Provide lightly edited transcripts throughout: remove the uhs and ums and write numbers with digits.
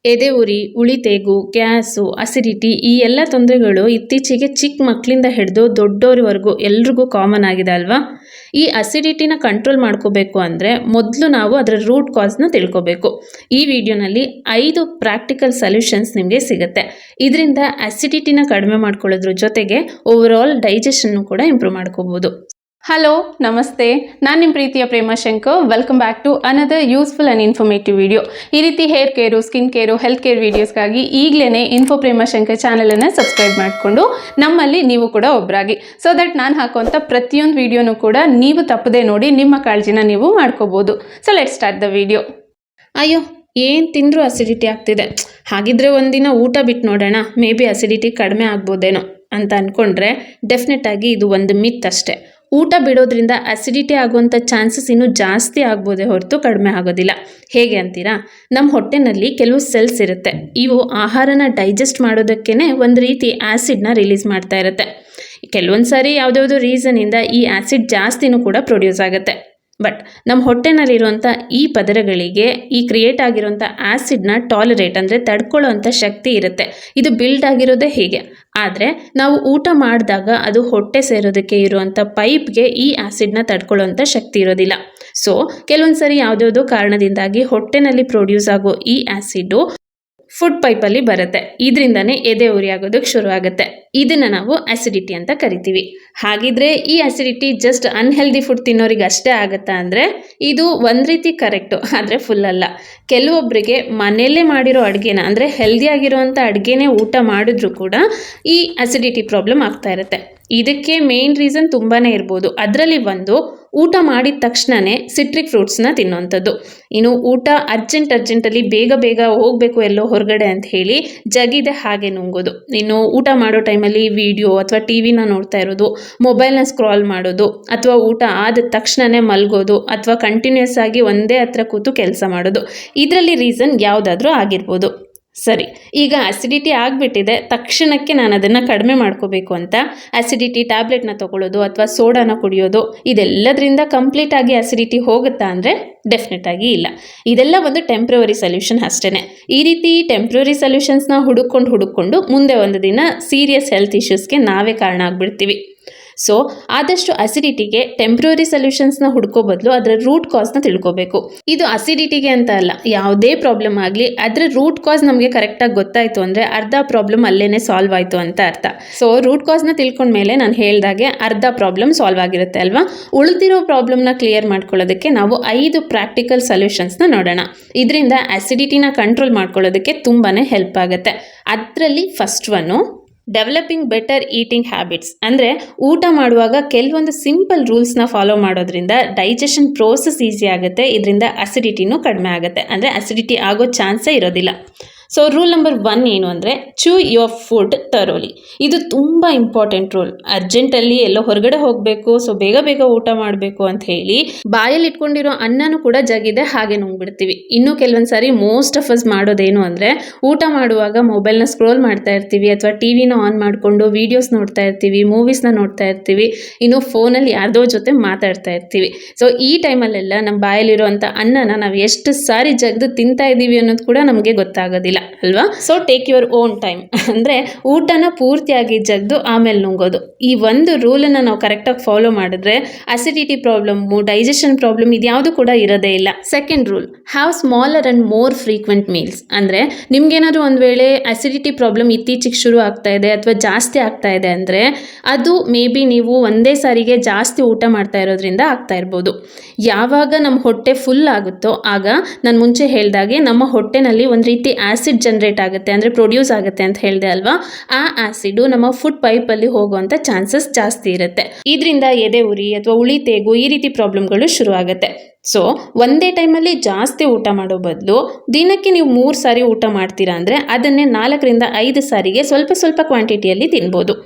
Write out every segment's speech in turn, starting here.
ಎದೆ ಉರಿ, ಉಳಿತೇಗು, gas, acidity ಈ ಎಲ್ಲ ತೊಂದರೆಗಳು ಇತ್ತೀಚೆಗೆ ಚಿಕ್ಕ ಮಕ್ಕಳಿಂದ ಹಿಡಿದು ದೊಡ್ಡೋರವರೆಗೂ ಎಲ್ರಿಗೂ ಕಾಮನ್ ಆಗಿದೆ ಅಲ್ವಾ? ಈ ಅಸಿಡಿಟಿನ ಕಂಟ್ರೋಲ್ ಮಾಡ್ಕೋಬೇಕು ಅಂದರೆ ಮೊದಲು ನಾವು ಅದರ ರೂಟ್ ಕಾಸ್ನ ತಿಳ್ಕೋಬೇಕು. ಈ ವಿಡಿಯೋನಲ್ಲಿ 5 ಪ್ರಾಕ್ಟಿಕಲ್ ಸೊಲ್ಯೂಷನ್ಸ್ ನಿಮಗೆ ಸಿಗುತ್ತೆ. ಇದರಿಂದ ಅಸಿಡಿಟಿನ ಕಡಿಮೆ ಮಾಡ್ಕೊಳ್ಳೋದ್ರ ಜೊತೆಗೆ ಓವರ್ ಡೈಜೆಷನ್ನು ಕೂಡ ಇಂಪ್ರೂವ್ ಮಾಡ್ಕೋಬೋದು. ಹಲೋ ನಮಸ್ತೆ, ನಾನು ನಿಮ್ಮ ಪ್ರೀತಿಯ Prema Shankar. Welcome back to another useful and informative video. ಈ ರೀತಿ hair care, skin care, health care ವೀಡಿಯೋಸ್ಗಾಗಿ ಈಗಲೇ ಇನ್ಫೋ ಪ್ರೇಮ ಶಂಕರ್ ಚಾನಲನ್ನು ಸಬ್ಸ್ಕ್ರೈಬ್ ಮಾಡಿಕೊಂಡು ನಮ್ಮಲ್ಲಿ ನೀವು ಕೂಡ ಒಬ್ಬರಾಗಿ, ಸೊ ದಟ್ ನಾನು ಹಾಕುವಂಥ ಪ್ರತಿಯೊಂದು ವಿಡಿಯೋನೂ ಕೂಡ ನೀವು ತಪ್ಪದೆ ನೋಡಿ ನಿಮ್ಮ ಕಾಳಜಿನ ನೀವು ಮಾಡ್ಕೋಬೋದು. So let's start the video. ಅಯ್ಯೋ, ಏನು ತಿಂದರೂ ಅಸಿಡಿಟಿ ಆಗ್ತಿದೆ, ಹಾಗಿದ್ರೆ ಒಂದಿನ ಊಟ ಬಿಟ್ಟು ನೋಡೋಣ, ಮೇ ಬಿ ಅಸಿಡಿಟಿ ಕಡಿಮೆ ಆಗ್ಬೋದೇನೋ ಅಂತ ಅಂದ್ಕೊಂಡ್ರೆ ಡೆಫಿನೆಟ್ ಆಗಿ ಇದು ಒಂದು ಮಿತ್ ಅಷ್ಟೇ. ಊಟ ಬಿಡೋದ್ರಿಂದ ಅಸಿಡಿಟಿ ಆಗುವಂಥ ಚಾನ್ಸಸ್ ಇನ್ನೂ ಜಾಸ್ತಿ ಆಗ್ಬೋದೇ ಹೊರತು ಕಡಿಮೆ ಆಗೋದಿಲ್ಲ. ಹೇಗೆ ಅಂತೀರಾ? ನಮ್ಮ ಹೊಟ್ಟೆನಲ್ಲಿ ಕೆಲವು ಸೆಲ್ಸ್ ಇರುತ್ತೆ. ಇವು ಆಹಾರನ ಡೈಜೆಸ್ಟ್ ಮಾಡೋದಕ್ಕೇ ಒಂದು ರೀತಿ ಆ್ಯಸಿಡ್ನ ರಿಲೀಸ್ ಮಾಡ್ತಾ ಇರುತ್ತೆ. ಕೆಲವೊಂದು ಸಾರಿ ಯಾವುದ್ಯಾವುದೋ ರೀಸನಿಂದ ಈ ಆ್ಯಸಿಡ್ ಜಾಸ್ತಿನೂ ಕೂಡ ಪ್ರೊಡ್ಯೂಸ್ ಆಗುತ್ತೆ. ಬಟ್ ನಮ್ಮ ಹೊಟ್ಟೆನಲ್ಲಿರುವಂಥ ಈ ಪದರಗಳಿಗೆ ಈ ಕ್ರಿಯೇಟ್ ಆಗಿರುವಂಥ ಆ್ಯಸಿಡ್ನ ಟಾಲರೇಟ್ ಅಂದರೆ ತಡ್ಕೊಳ್ಳೋವಂಥ ಶಕ್ತಿ ಇರುತ್ತೆ. ಇದು ಬಿಲ್ಡ್ ಆಗಿರೋದೇ ಹೀಗೆ. ಆದರೆ ನಾವು ಊಟ ಮಾಡಿದಾಗ ಅದು ಹೊಟ್ಟೆ ಸೇರೋದಕ್ಕೆ ಇರುವಂಥ ಪೈಪ್ಗೆ ಈ ಆ್ಯಸಿಡ್ನ ತಡ್ಕೊಳ್ಳೋವಂಥ ಶಕ್ತಿ ಇರೋದಿಲ್ಲ. ಸೊ ಕೆಲವೊಂದು ಸರಿ ಯಾವುದ್ಯಾವುದೋ ಕಾರಣದಿಂದಾಗಿ ಹೊಟ್ಟೆನಲ್ಲಿ ಪ್ರೊಡ್ಯೂಸ್ ಆಗೋ ಈ ಆ್ಯಸಿಡ್ಡು ಫುಡ್ ಪೈಪಲ್ಲಿ ಬರುತ್ತೆ. ಇದರಿಂದನೇ ಎದೆ ಉರಿ ಆಗೋದಕ್ಕೆ ಶುರು ಆಗುತ್ತೆ. ಇದನ್ನು ನಾವು ಅಸಿಡಿಟಿ ಅಂತ ಕರಿತೀವಿ. ಹಾಗಿದ್ರೆ ಈ ಅಸಿಡಿಟಿ ಜಸ್ಟ್ ಅನ್ಹೆಲ್ದಿ ಫುಡ್ ತಿನ್ನೋರಿಗೆ ಅಷ್ಟೇ ಆಗುತ್ತಾ ಅಂದರೆ ಇದು ಒಂದು ರೀತಿ ಕರೆಕ್ಟು, ಆದರೆ ಫುಲ್ ಅಲ್ಲ. ಕೆಲವೊಬ್ಬರಿಗೆ ಮನೆಯಲ್ಲೇ ಮಾಡಿರೋ ಅಡುಗೆನ ಅಂದರೆ ಹೆಲ್ದಿಯಾಗಿರೋವಂಥ ಅಡುಗೆನೇ ಊಟ ಮಾಡಿದ್ರೂ ಕೂಡ ಈ ಅಸಿಡಿಟಿ ಪ್ರಾಬ್ಲಮ್ ಆಗ್ತಾ ಇರುತ್ತೆ. ಇದಕ್ಕೆ ಮೇನ್ ರೀಸನ್ ತುಂಬಾ ಇರ್ಬೋದು. ಅದರಲ್ಲಿ ಒಂದು, ಊಟ ಮಾಡಿದ ತಕ್ಷಣವೇ ಸಿಟ್ರಿಕ್ ಫ್ರೂಟ್ಸ್ನ ತಿನ್ನುವಂಥದ್ದು. ಇನ್ನು ಊಟ ಅರ್ಜೆಂಟಲ್ಲಿ ಬೇಗ ಹೋಗಬೇಕು ಎಲ್ಲೋ ಹೊರಗಡೆ ಅಂತ ಹೇಳಿ ಜಗಿದೆ ಹಾಗೆ ನುಂಗೋದು. ಇನ್ನು ಊಟ ಮಾಡೋ ಟೈಮಲ್ಲಿ ವಿಡಿಯೋ ಅಥವಾ ಟಿವಿನ ನೋಡ್ತಾ ಇರೋದು, ಮೊಬೈಲ್ನ ಸ್ಕ್ರಾಲ್ ಮಾಡೋದು, ಅಥವಾ ಊಟ ಆದ ತಕ್ಷಣವೇ ಮಲಗೋದು, ಅಥವಾ ಕಂಟಿನ್ಯೂಸ್ ಆಗಿ ಒಂದೇ ಹತ್ರ ಕೂತು ಕೆಲಸ ಮಾಡೋದು. ಇದರಲ್ಲಿ ರೀಸನ್ ಯಾವುದಾದ್ರೂ ಆಗಿರ್ಬೋದು. ಸರಿ, ಈಗ ಅಸಿಡಿಟಿ ಆಗಿಬಿಟ್ಟಿದೆ, ತಕ್ಷಣಕ್ಕೆ ನಾನು ಅದನ್ನು ಕಡಿಮೆ ಮಾಡ್ಕೋಬೇಕು ಅಂತ ಅಸಿಡಿಟಿ ಟ್ಯಾಬ್ಲೆಟ್ನ ತೊಗೊಳ್ಳೋದು ಅಥವಾ ಸೋಡಾನ ಕುಡಿಯೋದು, ಇದೆಲ್ಲದರಿಂದ ಕಂಪ್ಲೀಟಾಗಿ ಅಸಿಡಿಟಿ ಹೋಗುತ್ತಾ ಅಂದರೆ ಡೆಫಿನೆಟ್ ಆಗಿ ಇಲ್ಲ. ಇದೆಲ್ಲ ಒಂದು ಟೆಂಪ್ರವರಿ ಸೊಲ್ಯೂಷನ್ ಅಷ್ಟೇ. ಈ ರೀತಿ ಟೆಂಪ್ರವರಿ ಸೊಲ್ಯೂಷನ್ಸ್ನ ಹುಡುಕೊಂಡು ಮುಂದೆ ಒಂದು ದಿನ ಸೀರಿಯಸ್ ಹೆಲ್ತ್ ಇಶ್ಯೂಸ್ಗೆ ನಾವೇ ಕಾರಣ ಆಗಿಬಿಡ್ತೀವಿ. ಸೊ ಆದಷ್ಟು ಅಸಿಡಿಟಿಗೆ ಟೆಂಪ್ರವರಿ ಸೊಲ್ಯೂಷನ್ಸ್ನ ಹುಡ್ಕೋ ಬದಲು ಅದರ ರೂಟ್ ಕಾಸ್ನ ತಿಳ್ಕೋಬೇಕು. ಇದು ಅಸಿಡಿಟಿಗೆ ಅಂತ ಅಲ್ಲ, ಯಾವುದೇ ಪ್ರಾಬ್ಲಮ್ ಆಗಲಿ ಅದರ ರೂಟ್ ಕಾಸ್ ನಮಗೆ ಕರೆಕ್ಟಾಗಿ ಗೊತ್ತಾಯಿತು ಅಂದರೆ ಅರ್ಧ ಪ್ರಾಬ್ಲಮ್ ಅಲ್ಲೇ ಸಾಲ್ವ್ ಆಯಿತು ಅಂತ ಅರ್ಥ. ಸೊ ರೂಟ್ ಕಾಸ್ನ ತಿಳ್ಕೊಂಡ್ಮೇಲೆ ನಾನು ಹೇಳ್ದಾಗೆ ಅರ್ಧ ಪ್ರಾಬ್ಲಮ್ ಸಾಲ್ವ್ ಆಗಿರುತ್ತೆ ಅಲ್ವಾ? ಉಳಿದಿರೋ ಪ್ರಾಬ್ಲಮ್ನ ಕ್ಲಿಯರ್ ಮಾಡ್ಕೊಳ್ಳೋದಕ್ಕೆ ನಾವು 5 ಪ್ರಾಕ್ಟಿಕಲ್ ಸೊಲ್ಯೂಷನ್ಸ್ನ ನೋಡೋಣ. ಇದರಿಂದ ಅಸಿಡಿಟಿನ ಕಂಟ್ರೋಲ್ ಮಾಡ್ಕೊಳ್ಳೋದಕ್ಕೆ ತುಂಬಾ ಹೆಲ್ಪ್ ಆಗುತ್ತೆ. ಅದರಲ್ಲಿ first one, developing better eating habits. ಅಂದರೆ ಊಟ ಮಾಡುವಾಗ ಕೆಲವೊಂದು ಸಿಂಪಲ್ ರೂಲ್ಸ್ನ ಫಾಲೋ ಮಾಡೋದ್ರಿಂದ ಡೈಜೆಷನ್ ಪ್ರೋಸೆಸ್ ಈಸಿ ಆಗುತ್ತೆ. ಇದರಿಂದ ಅಸಿಡಿಟಿನೂ ಕಡಿಮೆ ಆಗುತ್ತೆ, ಅಂದರೆ ಅಸಿಡಿಟಿ ಆಗೋ ಚಾನ್ಸೇ ಇರೋದಿಲ್ಲ. ಸೊ ರೂಲ್ ನಂಬರ್ 1 ಏನು ಅಂದರೆ ಚೂ ಯುವರ್ ಫುಡ್ ಥರೋಲಿ. ಇದು ತುಂಬ ಇಂಪಾರ್ಟೆಂಟ್ ರೂಲ್. ಅರ್ಜೆಂಟಲ್ಲಿ ಎಲ್ಲೋ ಹೊರಗಡೆ ಹೋಗಬೇಕು, ಸೊ ಬೇಗ ಊಟ ಮಾಡಬೇಕು ಅಂತ ಹೇಳಿ ಬಾಯಲ್ಲಿ ಇಟ್ಕೊಂಡಿರೋ ಅನ್ನನೂ ಕೂಡ ಜಗಿದೆ ಹಾಗೆ ನುಂಗ್ಬಿಡ್ತೀವಿ. ಇನ್ನೂ ಕೆಲವೊಂದು ಸಾರಿ ಮೋಸ್ಟ್ ಆಫ್ ಅಸ್ ಮಾಡೋದೇನು ಅಂದರೆ ಊಟ ಮಾಡುವಾಗ ಮೊಬೈಲ್ನ ಸ್ಕ್ರೋಲ್ ಮಾಡ್ತಾ ಇರ್ತೀವಿ, ಅಥವಾ ಟಿವಿನ ಆನ್ ಮಾಡಿಕೊಂಡು ವೀಡಿಯೋಸ್ ನೋಡ್ತಾ ಇರ್ತೀವಿ, ಮೂವೀಸ್ನ ನೋಡ್ತಾ ಇರ್ತೀವಿ, ಇನ್ನು ಫೋನಲ್ಲಿ ಯಾರ್ದೋ ಜೊತೆ ಮಾತಾಡ್ತಾ ಇರ್ತೀವಿ. ಸೊ ಈ ಟೈಮಲ್ಲೆಲ್ಲ ನಮ್ಮ ಬಾಯಲ್ಲಿರುವಂಥ ಅನ್ನನ ನಾವು ಎಷ್ಟು ಸಾರಿ ಜಗ್ದು ತಿಂತಾ ಇದ್ದೀವಿ ಅನ್ನೋದು ಕೂಡ ನಮಗೆ ಗೊತ್ತಾಗೋದಿಲ್ಲ ಅಲ್ವಾ? So take your own time, ಅಂದರೆ ಊಟನ ಪೂರ್ತಿಯಾಗಿ ಜಗ್ದು ಆಮೇಲೆ ನುಂಗೋದು. ಈ ಒಂದು ರೂಲನ್ನು ನಾವು ಕರೆಕ್ಟಾಗಿ ಫಾಲೋ ಮಾಡಿದ್ರೆ ಅಸಿಡಿಟಿ ಪ್ರಾಬ್ಲಮ್ಮು, ಡೈಜೆಷನ್ ಪ್ರಾಬ್ಲಮ್ ಇದ್ಯಾವುದು ಕೂಡ ಇರೋದೇ ಇಲ್ಲ. Second rule, have smaller and more frequent meals. ಅಂದರೆ ನಿಮ್ಗೇನಾದ್ರು ಒಂದು ವೇಳೆ ಅಸಿಡಿಟಿ ಪ್ರಾಬ್ಲಮ್ ಇತ್ತೀಚೆಗೆ ಶುರು ಆಗ್ತಾ ಇದೆ ಅಥವಾ ಜಾಸ್ತಿ ಆಗ್ತಾ ಇದೆ ಅಂದರೆ ಅದು ಮೇ ಬಿ ನೀವು ಒಂದೇ ಸಾರಿಗೆ ಜಾಸ್ತಿ ಊಟ ಮಾಡ್ತಾ ಇರೋದ್ರಿಂದ ಆಗ್ತಾ ಇರ್ಬೋದು. ಯಾವಾಗ ನಮ್ಮ ಹೊಟ್ಟೆ ಫುಲ್ ಆಗುತ್ತೋ ಆಗ ನಾನು ಮುಂಚೆ ಹೇಳ್ದಾಗೆ ನಮ್ಮ ಹೊಟ್ಟೆನಲ್ಲಿ ಒಂದು ರೀತಿ ಆ್ಯಸಿಡ್ ಜನರೇಟ್ ಆಗುತ್ತೆ, ಅಂದರೆ ಪ್ರೊಡ್ಯೂಸ್ ಆಗುತ್ತೆ ಅಂತ ಹೇಳಿದೆ ಅಲ್ವಾ? ಆ ಆ್ಯಸಿಡು ನಮ್ಮ ಫುಡ್ ಪೈಪಲ್ಲಿ ಹೋಗುವಂಥ ಚಾನ್ಸಸ್ ಜಾಸ್ತಿ ಇರುತ್ತೆ. ಇದರಿಂದ ಎದೆ ಉರಿ ಅಥವಾ ಉಳಿತೇಗು ಈ ರೀತಿ ಪ್ರಾಬ್ಲಮ್ಗಳು ಶುರು ಆಗುತ್ತೆ. ಸೊ ಒಂದೇ ಟೈಮಲ್ಲಿ ಜಾಸ್ತಿ ಊಟ ಮಾಡೋ ಬದಲು ದಿನಕ್ಕೆ ನೀವು 3 ಸಾರಿ ಊಟ ಮಾಡ್ತೀರಾ ಅಂದರೆ ಅದನ್ನೇ 4ರಿಂದ 5 ಸಾರಿಗೆ ಸ್ವಲ್ಪ ಕ್ವಾಂಟಿಟಿಯಲ್ಲಿ ತಿನ್ಬೋದು.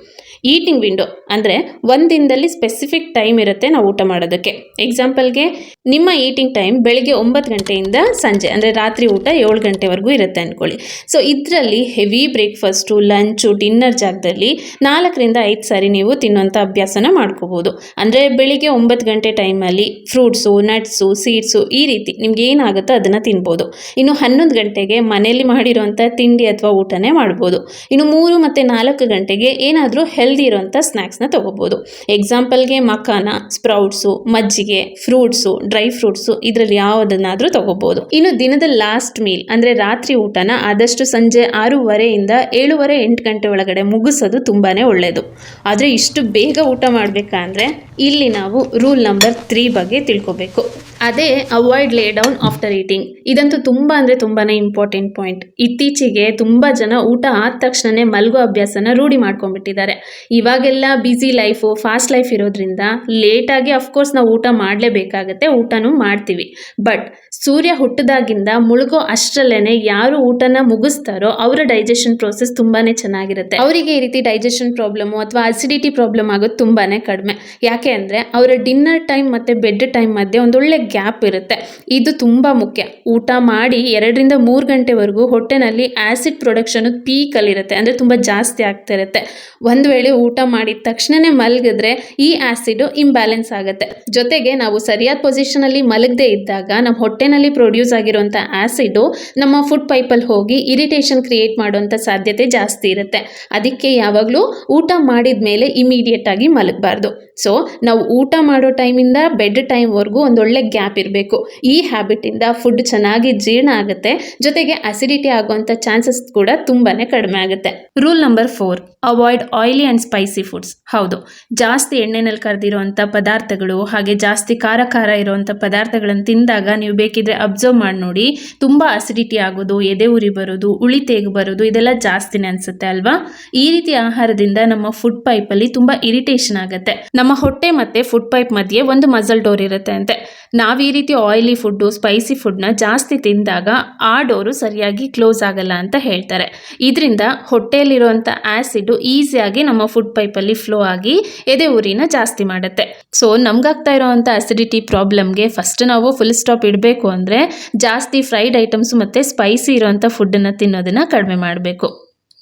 ಈಟಿಂಗ್ ವಿಂಡೋ ಅಂದರೆ ಒಂದು ದಿನದಲ್ಲಿ ಸ್ಪೆಸಿಫಿಕ್ ಟೈಮ್ ಇರುತ್ತೆ ನಾವು ಊಟ ಮಾಡೋದಕ್ಕೆ. ಎಕ್ಸಾಂಪಲ್ಗೆ ನಿಮ್ಮ ಈಟಿಂಗ್ ಟೈಮ್ ಬೆಳಿಗ್ಗೆ 9 ಗಂಟೆಯಿಂದ ಸಂಜೆ ಅಂದರೆ ರಾತ್ರಿ ಊಟ 7 ಗಂಟೆವರೆಗೂ ಇರುತ್ತೆ ಅಂದ್ಕೊಳ್ಳಿ. ಸೊ ಇದರಲ್ಲಿ ಹೆವಿ ಬ್ರೇಕ್ಫಾಸ್ಟು, ಲಂಚು, ಡಿನ್ನರ್ ಜಾಗದಲ್ಲಿ 4ರಿಂದ 5 ಸಾರಿ ನೀವು ತಿನ್ನುವಂಥ ಅಭ್ಯಾಸನ ಮಾಡ್ಕೋಬೋದು. ಅಂದರೆ ಬೆಳಿಗ್ಗೆ 9 ಗಂಟೆ ಟೈಮಲ್ಲಿ ಫ್ರೂಟ್ಸು, ನಟ್ಸು, ಸೀಡ್ಸು ಈ ರೀತಿ ನಿಮ್ಗೆ ಏನಾಗುತ್ತೋ ಅದನ್ನು ತಿನ್ಬೋದು. ಇನ್ನು 11 ಗಂಟೆಗೆ ಮನೆಯಲ್ಲಿ ಮಾಡಿರೋಂಥ ತಿಂಡಿ ಅಥವಾ ಊಟನೇ ಮಾಡ್ಬೋದು. ಇನ್ನು 3 ಮತ್ತು 4 ಗಂಟೆಗೆ ಏನಾದರೂ ಹೆಲ್ದಿ ಇರೋಂಥ ಸ್ನ್ಯಾಕ್ಸ್ನ ತೊಗೋಬೋದು. ಎಕ್ಸಾಂಪಲ್ಗೆ ಮಖಾನ, ಸ್ಪ್ರೌಟ್ಸು, ಮಜ್ಜಿಗೆ, ಫ್ರೂಟ್ಸು, ಡ್ರೈ ಫ್ರೂಟ್ಸು ಇದರಲ್ಲಿ ಯಾವುದನ್ನಾದರೂ ತೊಗೋಬೋದು. ಇನ್ನು ದಿನದ ಲಾಸ್ಟ್ ಮೀಲ್ ಅಂದರೆ ರಾತ್ರಿ ಊಟನ ಆದಷ್ಟು ಸಂಜೆ 6:30ಯಿಂದ 7:30-8 ಗಂಟೆ ಒಳಗಡೆ ಮುಗಿಸೋದು ತುಂಬಾ ಒಳ್ಳೆಯದು. ಆದರೆ ಇಷ್ಟು ಬೇಗ ಊಟ ಮಾಡಬೇಕಂದ್ರೆ ಇಲ್ಲಿ ನಾವು ರೂಲ್ ನಂಬರ್ 3 ಬಗ್ಗೆ ತಿಳ್ಕೊಬೇಕು. ಅದೇ ಅವಾಯ್ಡ್ ಲೇ ಡೌನ್ ಆಫ್ಟರ್ ಈಟಿಂಗ್. ಇದಂತೂ ತುಂಬ ಅಂದರೆ ತುಂಬಾ ಇಂಪಾರ್ಟೆಂಟ್ ಪಾಯಿಂಟ್. ಇತ್ತೀಚೆಗೆ ತುಂಬ ಜನ ಊಟ ಆದ ತಕ್ಷಣವೇ ಮಲಗೋ ಅಭ್ಯಾಸನ ರೂಢಿ ಮಾಡ್ಕೊಂಡ್ಬಿಟ್ಟಿದ್ದಾರೆ. ಇವಾಗೆಲ್ಲ ಬ್ಯುಸಿ ಲೈಫು, ಫಾಸ್ಟ್ ಲೈಫ್ ಇರೋದ್ರಿಂದ ಲೇಟಾಗಿ ಅಫ್ಕೋರ್ಸ್ ನಾವು ಊಟ ಮಾಡಲೇಬೇಕಾಗತ್ತೆ, ಊಟನೂ ಮಾಡ್ತೀವಿ. ಬಟ್ ಸೂರ್ಯ ಹುಟ್ಟಿದಾಗಿಂದ ಮುಳುಗೋ ಅಷ್ಟರಲ್ಲೇ ಯಾರು ಊಟನ ಮುಗಿಸ್ತಾರೋ ಅವರ ಡೈಜೆಷನ್ ಪ್ರೋಸೆಸ್ ತುಂಬಾ ಚೆನ್ನಾಗಿರುತ್ತೆ. ಅವರಿಗೆ ಈ ರೀತಿ ಡೈಜೆಷನ್ ಪ್ರಾಬ್ಲಮ್ಮು ಅಥವಾ ಅಸಿಡಿಟಿ ಪ್ರಾಬ್ಲಮ್ ಆಗೋದು ತುಂಬಾ ಕಡಿಮೆ. ಯಾಕೆ ಅಂದರೆ ಅವರ ಡಿನ್ನರ್ ಟೈಮ್ ಮತ್ತು ಬೆಡ್ ಟೈಮ್ ಮಧ್ಯೆ ಒಂದೊಳ್ಳೆ ಗ್ಯಾಪ್ ಇರುತ್ತೆ. ಇದು ತುಂಬ ಮುಖ್ಯ. ಊಟ ಮಾಡಿ 2ರಿಂದ 3 ಗಂಟೆವರೆಗೂ ಹೊಟ್ಟೆನಲ್ಲಿ ಆ್ಯಸಿಡ್ ಪ್ರೊಡಕ್ಷನ್ ಪೀಕಲ್ಲಿರುತ್ತೆ, ಅಂದರೆ ತುಂಬ ಜಾಸ್ತಿ ಆಗ್ತಾ ಇರುತ್ತೆ. ಒಂದು ವೇಳೆ ಊಟ ಮಾಡಿದ ತಕ್ಷಣವೇ ಮಲಗಿದ್ರೆ ಈ ಆ್ಯಸಿಡು ಇಂಬ್ಯಾಲೆನ್ಸ್ ಆಗುತ್ತೆ. ಜೊತೆಗೆ ನಾವು ಸರಿಯಾದ ಪೊಸಿಷನಲ್ಲಿ ಮಲಗದೇ ಇದ್ದಾಗ ನಮ್ಮ ಹೊಟ್ಟೆನಲ್ಲಿ ಪ್ರೊಡ್ಯೂಸ್ ಆಗಿರುವಂಥ ಆ್ಯಸಿಡು ನಮ್ಮ ಫುಡ್ ಪೈಪಲ್ಲಿ ಹೋಗಿ ಇರಿಟೇಷನ್ ಕ್ರಿಯೇಟ್ ಮಾಡುವಂಥ ಸಾಧ್ಯತೆ ಜಾಸ್ತಿ ಇರುತ್ತೆ. ಅದಕ್ಕೆ ಯಾವಾಗಲೂ ಊಟ ಮಾಡಿದ ಮೇಲೆ ಇಮಿಡಿಯೇಟ್ ಆಗಿ ಮಲಗಬಾರ್ದು. ಸೊ ನಾವು ಊಟ ಮಾಡೋ ಟೈಮಿಂದ ಬೆಡ್ ಟೈಮ್ವರೆಗೂ ಒಂದೊಳ್ಳೆ ಗ್ಯಾಪ್ ಇರಬೇಕು. ಈ ಹ್ಯಾಬಿಟಿಂದ ಫುಡ್ ಚೆನ್ನಾಗಿ ಜೀರ್ಣ ಆಗುತ್ತೆ, ಜೊತೆಗೆ ಅಸಿಡಿಟಿ ಆಗುವಂಥ ಚಾನ್ಸಸ್ ಕೂಡ ತುಂಬಾ ಕಡಿಮೆ ಆಗುತ್ತೆ. Rule number 4, avoid oily and spicy foods. ಹೌದು, ಜಾಸ್ತಿ ಎಣ್ಣೆನಲ್ಲಿ ಕರೆದಿರುವಂಥ ಪದಾರ್ಥಗಳು ಹಾಗೆ ಜಾಸ್ತಿ ಖಾರ ಇರುವಂಥ ಪದಾರ್ಥಗಳನ್ನು ತಿಂದಾಗ ನೀವು ಬೇಕಿದ್ರೆ ಅಬ್ಸರ್ವ್ ಮಾಡಿ ನೋಡಿ, ತುಂಬ ಅಸಿಡಿಟಿ ಆಗೋದು, ಎದೆ ಉರಿ ಬರೋದು, ಉಳಿ ತೇಗು ಬರೋದು ಇದೆಲ್ಲ ಜಾಸ್ತಿನೇ ಅನಿಸುತ್ತೆ ಅಲ್ವಾ? ಈ ರೀತಿ ಆಹಾರದಿಂದ ನಮ್ಮ ಫುಡ್ ಪೈಪಲ್ಲಿ ತುಂಬ ಇರಿಟೇಷನ್ ಆಗುತ್ತೆ. ನಮ್ಮ ಹೊಟ್ಟೆ ಮತ್ತು ಫುಡ್ ಪೈಪ್ ಮಧ್ಯೆ ಒಂದು ಮಸಲ್ ಡೋರ್ ಇರುತ್ತೆ ಅಂತೆ. ನಾವು ಈ ರೀತಿ ಆಯಿಲಿ ಫುಡ್ಡು, ಸ್ಪೈಸಿ ಫುಡ್ನ ಜಾಸ್ತಿ ತಿಂದಾಗ ಆ ಡೋರು ಸರಿಯಾಗಿ ಕ್ಲೋಸ್ ಆಗಲ್ಲ ಅಂತ ಹೇಳ್ತಾರೆ. ಇದರಿಂದ ಹೊಟ್ಟೆಯಲ್ಲಿರುವಂಥ ಆ್ಯಸಿಡು ಈಸಿಯಾಗಿ ನಮ್ಮ ಫುಡ್ ಪೈಪಲ್ಲಿ ಫ್ಲೋ ಆಗಿ ಎದೆ ಉರಿನ ಜಾಸ್ತಿ ಮಾಡುತ್ತೆ. ಸೊ ನಮಗಾಗ್ತಾ ಇರೋವಂಥ ಅಸಿಡಿಟಿ ಪ್ರಾಬ್ಲಮ್ಗೆ ಫಸ್ಟ್ ನಾವು ಫುಲ್ ಸ್ಟಾಪ್ ಇಡಬೇಕು ಅಂದರೆ ಜಾಸ್ತಿ ಫ್ರೈಡ್ ಐಟಮ್ಸ್ ಮತ್ತು ಸ್ಪೈಸಿ ಇರೋವಂಥ ಫುಡ್ಡನ್ನು ತಿನ್ನೋದನ್ನು ಕಡಿಮೆ ಮಾಡಬೇಕು.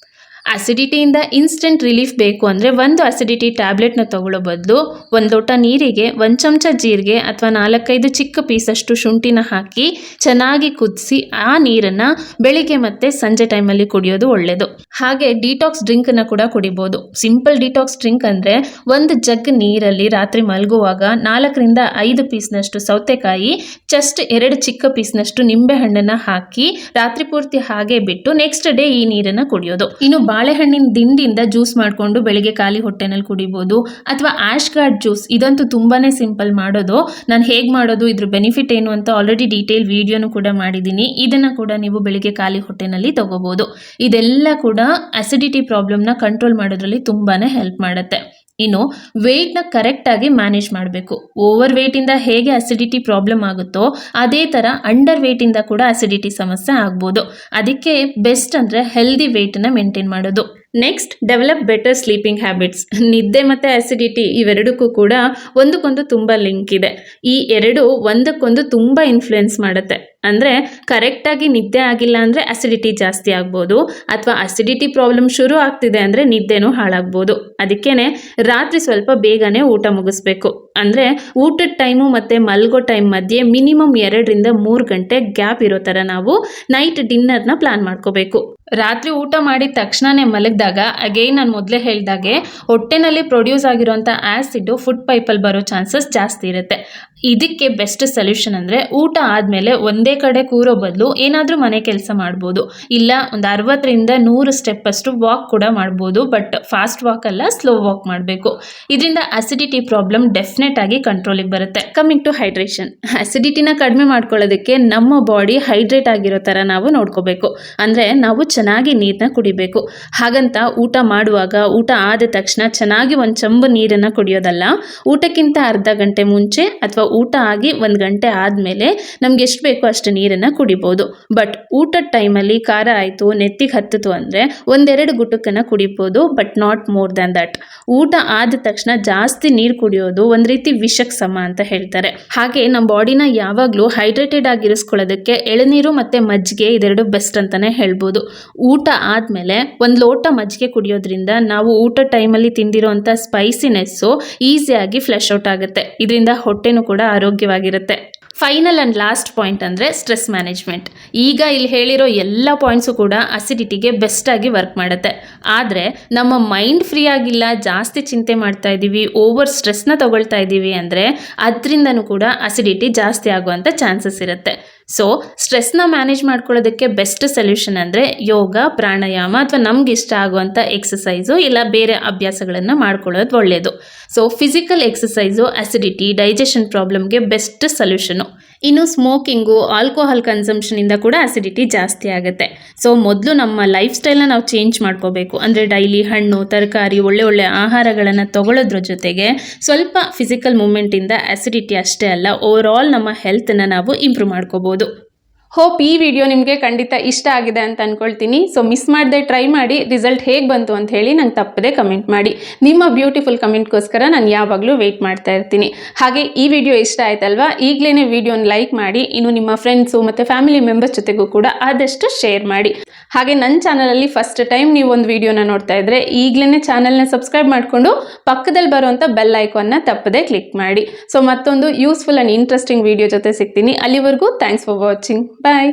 ಅಸಿಡಿಟಿಯಿಂದ ಇನ್ಸ್ಟೆಂಟ್ ರಿಲೀಫ್ ಬೇಕು ಅಂದರೆ ಒಂದು ಅಸಿಡಿಟಿ ಟ್ಯಾಬ್ಲೆಟ್ನ ತಗೊಳ್ಳೋ ಬದಲು 1 ಲೋಟ ನೀರಿಗೆ 1 ಚಮಚ ಜೀರಿಗೆ ಅಥವಾ 4-5 ಚಿಕ್ಕ ಪೀಸಷ್ಟು ಶುಂಠಿನ ಹಾಕಿ ಚೆನ್ನಾಗಿ ಕುದಿಸಿ ಆ ನೀರನ್ನು ಬೆಳಿಗ್ಗೆ ಮತ್ತು ಸಂಜೆ ಟೈಮಲ್ಲಿ ಕುಡಿಯೋದು ಒಳ್ಳೆಯದು. ಹಾಗೆ ಡಿಟಾಕ್ಸ್ ಡ್ರಿಂಕನ್ನು ಕೂಡ ಕುಡಿಬೋದು. ಸಿಂಪಲ್ ಡಿಟಾಕ್ಸ್ ಡ್ರಿಂಕ್ ಅಂದರೆ 1 ಜಗ್ ನೀರಲ್ಲಿ ರಾತ್ರಿ ಮಲಗುವಾಗ 4ರಿಂದ 5 ಪೀಸ್ನಷ್ಟು ಸೌತೆಕಾಯಿ, ಜಸ್ಟ್ 2 ಚಿಕ್ಕ ಪೀಸ್ನಷ್ಟು ನಿಂಬೆ ಹಣ್ಣನ್ನು ಹಾಕಿ ರಾತ್ರಿ ಪೂರ್ತಿ ಹಾಗೆ ಬಿಟ್ಟು ನೆಕ್ಸ್ಟ್ ಡೇ ಈ ನೀರನ್ನು ಕುಡಿಯೋದು. ಇನ್ನು ಬಾಳೆಹಣ್ಣಿನ ದಿಂಡಿಂದ ಜ್ಯೂಸ್ ಮಾಡಿಕೊಂಡು ಬೆಳಿಗ್ಗೆ ಖಾಲಿ ಹೊಟ್ಟೆನಲ್ಲಿ ಕುಡಿಬೋದು. ಅಥವಾ ಆಶ್ ಗಾರ್ಡ್ ಜ್ಯೂಸ್, ಇದಂತೂ ತುಂಬಾ ಸಿಂಪಲ್ ಮಾಡೋದು. ನಾನು ಹೇಗೆ ಮಾಡೋದು, ಇದ್ರ ಬೆನಿಫಿಟ್ ಏನು ಅಂತ ಆಲ್ರೆಡಿ ಡೀಟೇಲ್ ವಿಡಿಯೋನು ಕೂಡ ಮಾಡಿದ್ದೀನಿ. ಇದನ್ನು ಕೂಡ ನೀವು ಬೆಳಿಗ್ಗೆ ಖಾಲಿ ಹೊಟ್ಟೆನಲ್ಲಿ ತಗೋಬೋದು. ಇದೆಲ್ಲ ಕೂಡ ಅಸಿಡಿಟಿ ಪ್ರಾಬ್ಲಮ್ನ ಕಂಟ್ರೋಲ್ ಮಾಡೋದ್ರಲ್ಲಿ ತುಂಬಾ ಹೆಲ್ಪ್ ಮಾಡುತ್ತೆ. ಇನ್ನು ವೆಯ್ಟ್ನ ಕರೆಕ್ಟಾಗಿ ಮ್ಯಾನೇಜ್ ಮಾಡಬೇಕು. ಓವರ್ ವೆಯ್ಟಿಂದ ಹೇಗೆ ಅಸಿಡಿಟಿ ಪ್ರಾಬ್ಲಮ್ ಆಗುತ್ತೋ ಅದೇ ಥರ ಅಂಡರ್ ವೆಯ್ಟಿಂದ ಕೂಡ ಅಸಿಡಿಟಿ ಸಮಸ್ಯೆ ಆಗ್ಬೋದು. ಅದಕ್ಕೆ ಬೆಸ್ಟ್ ಅಂದರೆ ಹೆಲ್ದಿ ವೆಯ್ಟನ್ನು ಮೇಂಟೈನ್ ಮಾಡೋದು. Next, develop better sleeping habits. ನಿದ್ದೆ ಮತ್ತು ಅಸಿಡಿಟಿ ಇವೆರಡಕ್ಕೂ ಕೂಡ ಒಂದಕ್ಕೊಂದು ತುಂಬ ಲಿಂಕ್ ಇದೆ. ಈ ಎರಡು ಒಂದಕ್ಕೊಂದು ತುಂಬ ಇನ್ಫ್ಲುಯೆನ್ಸ್ ಮಾಡುತ್ತೆ. ಅಂದರೆ ಕರೆಕ್ಟಾಗಿ ನಿದ್ದೆ ಆಗಿಲ್ಲ ಅಂದರೆ ಅಸಿಡಿಟಿ ಜಾಸ್ತಿ ಆಗ್ಬೋದು, ಅಥವಾ ಅಸಿಡಿಟಿ ಪ್ರಾಬ್ಲಮ್ ಶುರು ಆಗ್ತಿದೆ ಅಂದರೆ ನಿದ್ದೆನೂ ಹಾಳಾಗ್ಬೋದು. ಅದಕ್ಕೇ ರಾತ್ರಿ ಸ್ವಲ್ಪ ಬೇಗನೆ ಊಟ ಮುಗಿಸ್ಬೇಕು. ಅಂದರೆ ಊಟದ ಟೈಮು ಮತ್ತು ಮಲ್ಗೋ ಟೈಮ್ ಮಧ್ಯೆ ಮಿನಿಮಮ್ 2ರಿಂದ 3 ಗಂಟೆ ಗ್ಯಾಪ್ ಇರೋ ಥರ ನಾವು ನೈಟ್ ಡಿನ್ನರ್ನ ಪ್ಲಾನ್ ಮಾಡ್ಕೋಬೇಕು. ರಾತ್ರಿ ಊಟ ಮಾಡಿದ ತಕ್ಷಣನೇ ಮಲಗಿದಾಗ ಅಗೈನ್ ನಾನು ಮೊದಲೇ ಹೇಳಿದಾಗೆ ಹೊಟ್ಟೆನಲ್ಲಿ ಪ್ರೊಡ್ಯೂಸ್ ಆಗಿರೋಂಥ ಆ್ಯಸಿಡು ಫುಡ್ ಪೈಪಲ್ಲಿ ಬರೋ ಚಾನ್ಸಸ್ ಜಾಸ್ತಿ ಇರುತ್ತೆ. ಇದಕ್ಕೆ ಬೆಸ್ಟ್ ಸೊಲ್ಯೂಷನ್ ಅಂದರೆ ಊಟ ಆದಮೇಲೆ ಒಂದೇ ಕಡೆ ಕೂರೋ ಬದಲು ಏನಾದರೂ ಮನೆ ಕೆಲಸ ಮಾಡ್ಬೋದು. ಇಲ್ಲ ಒಂದು 60ರಿಂದ 100 ಸ್ಟೆಪ್ ಅಷ್ಟು ವಾಕ್ ಕೂಡ ಮಾಡ್ಬೋದು. ಬಟ್ ಫಾಸ್ಟ್ ವಾಕ್ ಅಲ್ಲ, ಸ್ಲೋ ವಾಕ್ ಮಾಡಬೇಕು. ಇದರಿಂದ ಅಸಿಡಿಟಿ ಪ್ರಾಬ್ಲಮ್ ಡೆಫಿನೆಟ್ ಆಗಿ ಕಂಟ್ರೋಲಿಗೆ ಬರುತ್ತೆ. ಕಮಿಂಗ್ ಟು ಹೈಡ್ರೇಷನ್, ಅಸಿಡಿಟಿನ ಕಡಿಮೆ ಮಾಡ್ಕೊಳ್ಳೋದಕ್ಕೆ ನಮ್ಮ ಬಾಡಿ ಹೈಡ್ರೇಟ್ ಆಗಿರೋ ಥರ ನಾವು ನೋಡ್ಕೋಬೇಕು. ಅಂದರೆ ನಾವು ಚೆನ್ನಾಗಿ ನೀರನ್ನ ಕುಡಿಬೇಕು. ಹಾಗಂತ ಊಟ ಮಾಡುವಾಗ, ಊಟ ಆದ ತಕ್ಷಣ ಚೆನ್ನಾಗಿ 1 ಚಂಬು ನೀರನ್ನು ಕುಡಿಯೋದಲ್ಲ. ಊಟಕ್ಕಿಂತ ಅರ್ಧ ಗಂಟೆ ಮುಂಚೆ ಅಥವಾ ಊಟ ಆಗಿ 1 ಗಂಟೆ ಆದಮೇಲೆ ನಮ್ಗೆ ಎಷ್ಟು ಬೇಕೋ ಅಷ್ಟು ನೀರನ್ನು ಕುಡಿಬೋದು. ಬಟ್ ಊಟದ ಟೈಮಲ್ಲಿ ಖಾರ ಆಯಿತು, ನೆತ್ತಿಗೆ ಹತ್ತಿತು ಅಂದರೆ 1-2 ಗುಟುಕನ್ನು ಕುಡಿಬೋದು, but not more than that. ಊಟ ಆದ ತಕ್ಷಣ ಜಾಸ್ತಿ ನೀರು ಕುಡಿಯೋದು ಒಂದು ರೀತಿ ವಿಷಕ್ಕೆ ಸಮ ಅಂತ ಹೇಳ್ತಾರೆ. ಹಾಗೆ ನಮ್ಮ ಬಾಡಿನ ಯಾವಾಗಲೂ ಹೈಡ್ರೇಟೆಡ್ ಆಗಿರಿಸ್ಕೊಳ್ಳೋದಕ್ಕೆ ಎಳನೀರು ಮತ್ತು ಮಜ್ಜಿಗೆ ಇದೆರಡು ಬೆಸ್ಟ್ ಅಂತಲೇ ಹೇಳ್ಬೋದು. ಊಟ ಆದಮೇಲೆ 1 ಲೋಟ ಮಜ್ಜಿಗೆ ಕುಡಿಯೋದ್ರಿಂದ ನಾವು ಊಟ ಟೈಮಲ್ಲಿ ತಿಂದಿರೋಂಥ ಸ್ಪೈಸಿನೆಸ್ಸು ಈಸಿಯಾಗಿ ಫ್ಲಶ್ ಔಟ್ ಆಗುತ್ತೆ. ಇದರಿಂದ ಹೊಟ್ಟೆನೂ ಕೂಡ ಆರೋಗ್ಯವಾಗಿರುತ್ತೆ. ಫೈನಲ್ ಆ್ಯಂಡ್ ಲಾಸ್ಟ್ ಪಾಯಿಂಟ್ ಅಂದರೆ ಸ್ಟ್ರೆಸ್ ಮ್ಯಾನೇಜ್ಮೆಂಟ್. ಈಗ ಇಲ್ಲಿ ಹೇಳಿರೋ ಎಲ್ಲ ಪಾಯಿಂಟ್ಸು ಕೂಡ ಅಸಿಡಿಟಿಗೆ ಬೆಸ್ಟಾಗಿ ವರ್ಕ್ ಮಾಡುತ್ತೆ. ಆದರೆ ನಮ್ಮ ಮೈಂಡ್ ಫ್ರೀ ಆಗಿಲ್ಲ, ಜಾಸ್ತಿ ಚಿಂತೆ ಮಾಡ್ತಾ ಇದ್ದೀವಿ, ಓವರ್ ಸ್ಟ್ರೆಸ್ನ ತಗೊಳ್ತಾ ಇದ್ದೀವಿ ಅಂದರೆ ಅದರಿಂದನೂ ಕೂಡ ಅಸಿಡಿಟಿ ಜಾಸ್ತಿ ಆಗುವಂಥ ಚಾನ್ಸಸ್ ಇರುತ್ತೆ. ಸೊ ಸ್ಟ್ರೆಸ್ನ ಮ್ಯಾನೇಜ್ ಮಾಡ್ಕೊಳ್ಳೋದಕ್ಕೆ ಬೆಸ್ಟ್ ಸೊಲ್ಯೂಷನ್ ಅಂದರೆ ಯೋಗ, ಪ್ರಾಣಾಯಾಮ ಅಥವಾ ನಮ್ಗೆ ಇಷ್ಟ ಆಗುವಂಥ ಎಕ್ಸಸೈಸು ಇಲ್ಲ ಬೇರೆ ಅಭ್ಯಾಸಗಳನ್ನು ಮಾಡ್ಕೊಳ್ಳೋದು ಒಳ್ಳೆಯದು. So physical exercise acidity, digestion ಪ್ರಾಬ್ಲಮ್ಗೆ ಬೆಸ್ಟ್ ಸೊಲ್ಯೂಷನು. ಇನ್ನು ಸ್ಮೋಕಿಂಗು, ಆಲ್ಕೋಹಾಲ್ ಕನ್ಸಂಪ್ಷನಿಂದ ಕೂಡ ಅಸಿಡಿಟಿ ಜಾಸ್ತಿ ಆಗುತ್ತೆ. ಸೊ ಮೊದಲು ನಮ್ಮ ಲೈಫ್ ಸ್ಟೈಲ್ನ ನಾವು ಚೇಂಜ್ ಮಾಡ್ಕೋಬೇಕು. ಅಂದರೆ ಡೈಲಿ ಹಣ್ಣು, ತರಕಾರಿ, ಒಳ್ಳೆ ಆಹಾರಗಳನ್ನು ತಗೊಳ್ಳೋದ್ರ ಜೊತೆಗೆ ಸ್ವಲ್ಪ ಫಿಸಿಕಲ್ ಮೂಮೆಂಟಿಂದ ಅಸಿಡಿಟಿ ಅಷ್ಟೇ ಅಲ್ಲ, ಓವರ್ ಆಲ್ ನಮ್ಮ ಹೆಲ್ತನ್ನು ನಾವು ಇಂಪ್ರೂವ್ ಮಾಡ್ಕೋಬೋದು. ಹೋಪ್ ಈ ವಿಡಿಯೋ ನಿಮಗೆ ಖಂಡಿತ ಇಷ್ಟ ಆಗಿದೆ ಅಂತ ಅಂದ್ಕೊಳ್ತೀನಿ. ಸೊ ಮಿಸ್ ಮಾಡದೆ ಟ್ರೈ ಮಾಡಿ, ರಿಸಲ್ಟ್ ಹೇಗೆ ಬಂತು ಅಂತ ಹೇಳಿ ನಂಗೆ ತಪ್ಪದೆ ಕಮೆಂಟ್ ಮಾಡಿ. ನಿಮ್ಮ ಬ್ಯೂಟಿಫುಲ್ ಕಮೆಂಟ್ಗೋಸ್ಕರ ನಾನು ಯಾವಾಗಲೂ ವೆಯ್ಟ್ ಮಾಡ್ತಾ ಇರ್ತೀನಿ. ಹಾಗೆ ಈ ವಿಡಿಯೋ ಇಷ್ಟ ಆಯ್ತಲ್ವಾ, ಈಗಲೇ ವಿಡಿಯೋನ ಲೈಕ್ ಮಾಡಿ, ಇನ್ನು ನಿಮ್ಮ ಫ್ರೆಂಡ್ಸು ಮತ್ತು ಫ್ಯಾಮಿಲಿ ಮೆಂಬರ್ಸ್ ಜೊತೆಗೂ ಕೂಡ ಆದಷ್ಟು ಶೇರ್ ಮಾಡಿ. ಹಾಗೆ ನನ್ನ ಚಾನಲಲ್ಲಿ ಫಸ್ಟ್ ಟೈಮ್ ನೀವು ಒಂದು ವಿಡಿಯೋನ ನೋಡ್ತಾ ಇದ್ದರೆ ಈಗಲೇ ಚಾನಲ್ನ ಸಬ್ಸ್ಕ್ರೈಬ್ ಮಾಡಿಕೊಂಡು ಪಕ್ಕದಲ್ಲಿ ಬರುವಂಥ ಬೆಲ್ ಐಕಾನ್ನ ತಪ್ಪದೆ ಕ್ಲಿಕ್ ಮಾಡಿ. ಸೊ ಮತ್ತೊಂದು ಯೂಸ್ಫುಲ್ ಆ್ಯಂಡ್ ಇಂಟ್ರೆಸ್ಟಿಂಗ್ ವಿಡಿಯೋ ಜೊತೆ ಸಿಗ್ತೀನಿ. ಅಲ್ಲಿವರೆಗೂ ಥ್ಯಾಂಕ್ಸ್ ಫಾರ್ ವಾಚಿಂಗ್. ಬಾಯ್.